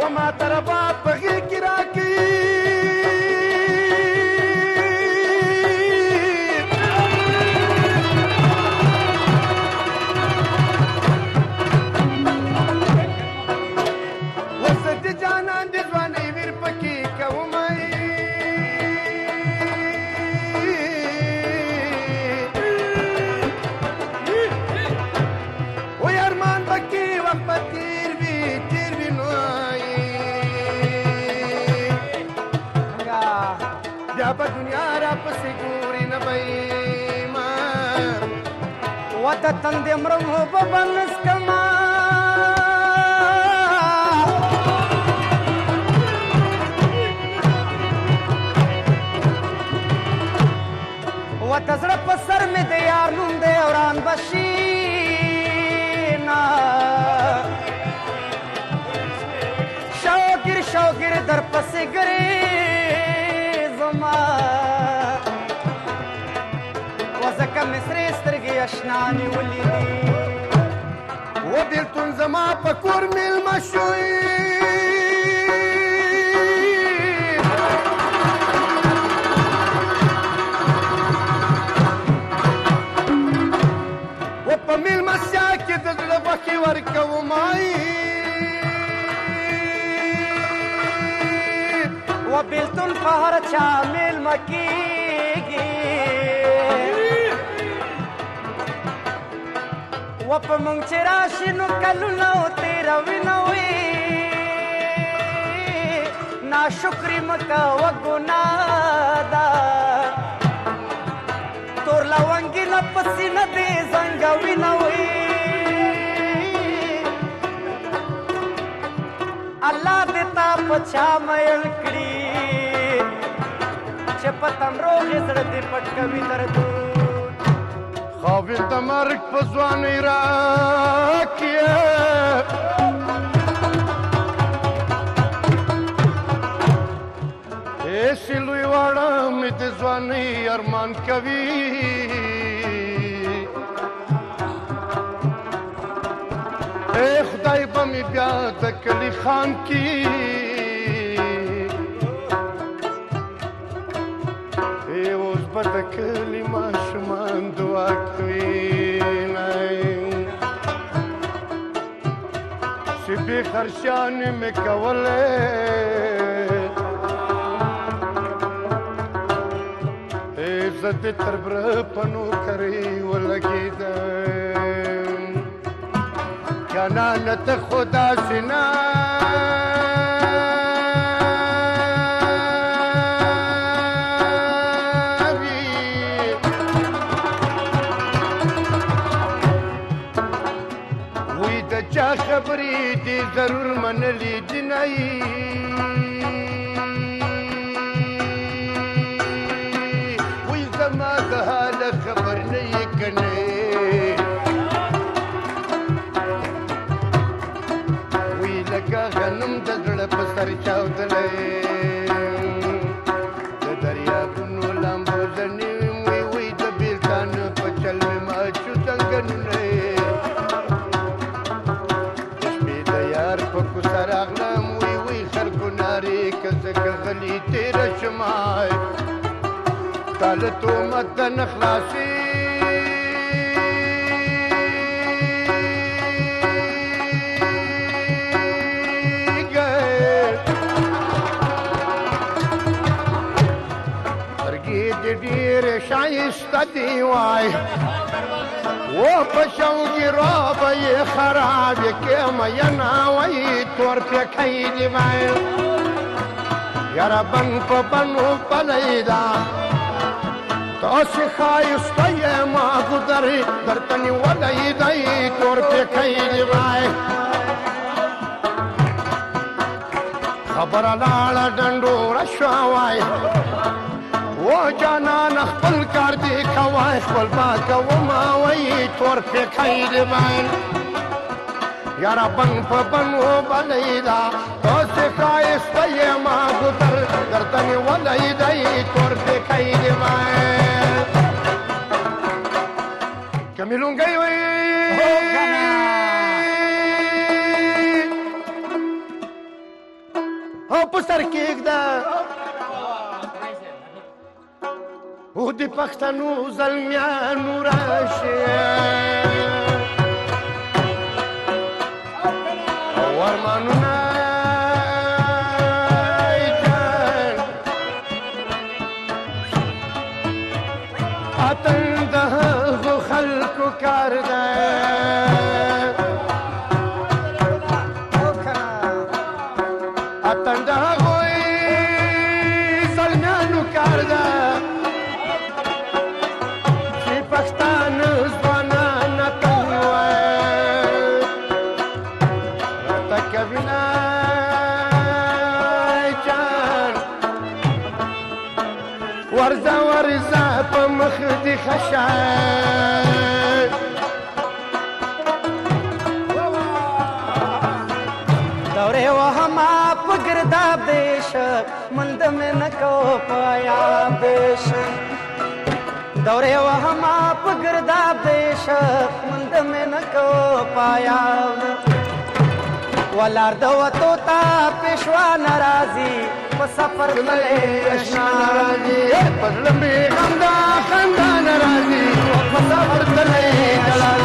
وما ترباب بغي كراكي وسد جانان دي زواني وير پكي كومي ويرمان بكي وقت تير بي نوي بیا په دنیا را پسې ګوري نه به ما وته تندې مرمو په بنس کما وته زړه په سر مې د یار نوم دی وران بشي نه شوګر در پسې ګرې وزکه مصري سترګې اشنا نیولې دي و بېلتون زما په کور مېلمه شوی و په مېلمستیا کې د زړه غوښې ورکومای و بېلتون په هر چا مېلمه کېږي و په مونږ چې راشي نو کلونه تېروي نه وي ناشکري مه کوه ګناه ده تور لونګي نه په سینه دې زنګوي نه وي الله دې تا په چا مین کړي چې په تمروغې زړه دې پټ کوي دردونه خاوین د مرګ په ځوانۍ راکړې ایسې لوی واړه مې د ځوانۍ ارمان کوي ای خدای به مې بیا د کلي خان کې اوس به د کلي ماشومان دعا کوي چې بې خرچیانې مې کولې زه دې تر بره په نوکرۍ ولګېدم جانانه ته خو داسې نه خبرې دې ضرور منلې جنایي وی زما د حاله خبر نه یې کنې وی لکه غنم د زړه په سر چاودلی د دریابونو لامبو زنې وی د بېلتان په چل مې ماچو ځنګنونه په کوڅه راغلم وی خلکو نارې که ځکه غلي تېره شمای تا له تهمت نه خلاصېږئ سترګې دې ډېرې ښایسته دي وای و په شوګي رابه یې خرابې کې میینه وایي تور پیکی دې وای یاره بن په بنو پلی ده تاسې ښایسته یې ما ګودر درته نیولی دی تور پیکی دې وای خبره لاړه ډنډوره شوه وای و جانان خپل کار دی کوای خپل با کوما وای تور پیکی دی وای یاره بن په بن و بلیدا تاسې ښایسته یې ما ګودر درته نیولی دی تور پیکی دی وای کمیلونګی وای په سر کېږده او د پښتنو زلمیانو راشي او ارمانونه جان اتن د هغو خلکو کار دی اتن د هغوی زلمیانو کار دی ورزه ورزه په مخ دې خشان دورې وهما په ګرداب دیش مند مې نه کو پایا بیش دورې وهما په ګرداب دیش مند مې نه کو پایا ولار د وتو تا پېښوا ناراضي په سفر تلې اشنا ناراضي په زړه مې غم دا خندا ناراضي په سفر تلې